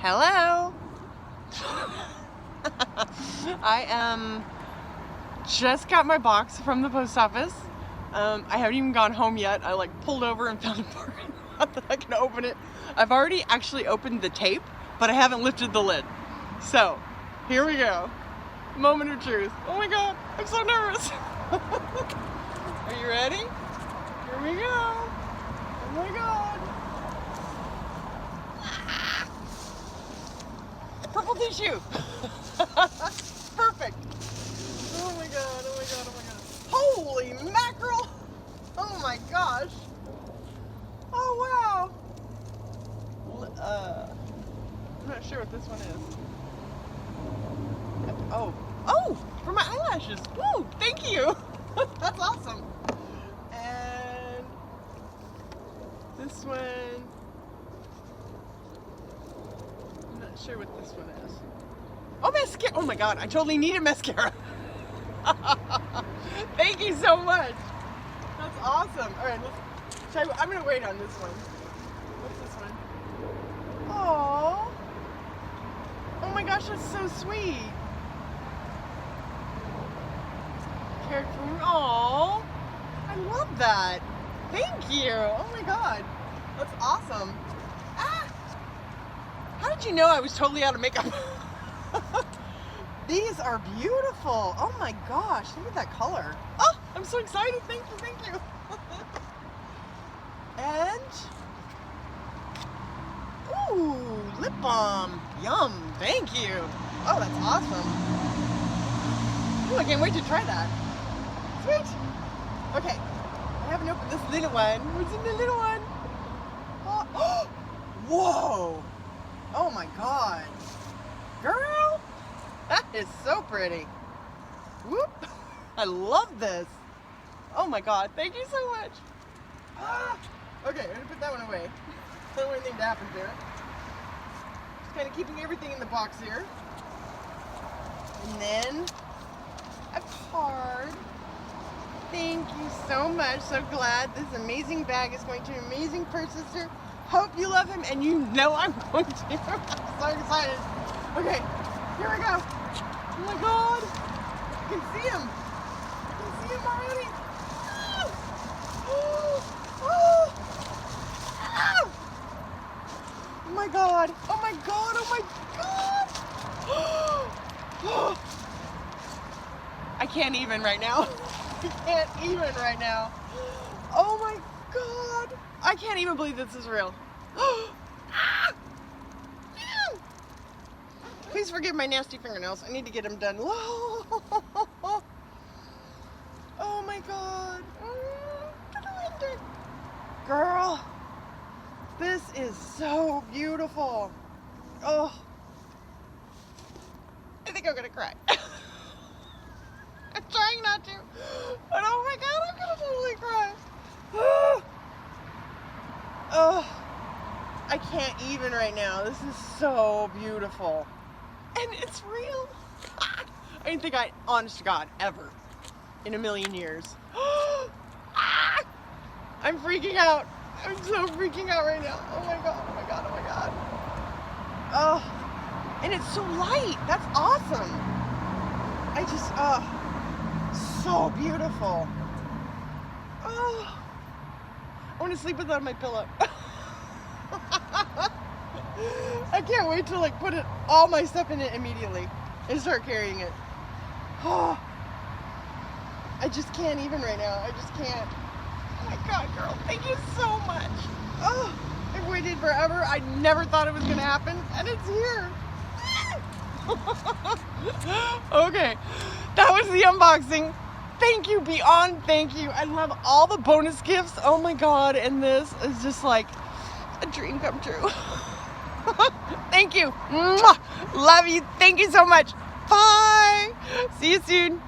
Hello. Just got my box from the post office. I haven't even gone home yet. I pulled over and found a parking lot that I can open it. I've already actually opened the tape, but I haven't lifted the lid. So here we go. Moment of truth. Oh my God, I'm so nervous. Are you ready? Here we go. Oh my God. Purple tissue. Perfect. Oh my God, oh my God, oh my God. Holy mackerel. Oh my gosh. Oh wow. I'm not sure what this one is. Oh, for my eyelashes. Woo, thank you. That's awesome. And this one, I'm not sure what this one is. Oh, mascara. Oh my God, I totally needed mascara. Thank you so much. That's awesome. All right, I'm gonna wait on this one. What's this one? Oh. Oh my gosh, that's so sweet. Cared for. Oh, I love that. Thank you. Oh my God, that's awesome. Ah. How did you know I was totally out of makeup? These are beautiful. Oh my gosh, look at that color. Oh, I'm so excited. Thank you, thank you. And, ooh, lip balm. Yum, thank you. Oh, that's awesome. Ooh, I can't wait to try that. Sweet. Okay, I haven't opened this little one. What's in the little one? Oh, whoa. Oh my God. Girl, that is so pretty. Whoop. I love this. Oh my God, thank you so much. Ah. Okay, I'm gonna put that one away. I don't want anything to happen to it. Just kind of keeping everything in the box here. And then a card. Thank you so much. So glad this amazing bag is going to an amazing purchaser. Hope you love him, and you know I'm going to. I'm so excited. Okay, here we go. Oh my God. I can see him. I can see him already. Oh my God. Oh my God. Oh my God. I can't even right now. I can't even right now. Oh my God. I can't even believe this is real. Please forgive my nasty fingernails. I need to get them done. Oh my God. Girl, this is so beautiful. Oh, I think I'm gonna cry. I'm trying not to, but oh my God, I'm gonna totally cry. Oh, I can't even right now. This is so beautiful. And it's real. I didn't think honest to God, ever in a million years. I'm freaking out. I'm so freaking out right now. Oh my God, oh my God, oh my God. Oh, and it's so light. That's awesome. So beautiful. Oh, I want to sleep without my pillow. I can't wait to put all my stuff in it immediately and start carrying it. Oh, I just can't even right now. I just can't. Oh my God, girl, thank you so much. Oh, I've waited forever. I never thought it was gonna happen, and it's here. Okay, that was the unboxing. Thank you, beyond thank you. I love all the bonus gifts. Oh my God, and this is just like a dream come true. Thank you. Mwah. Love you. Thank you so much. Bye. See you soon.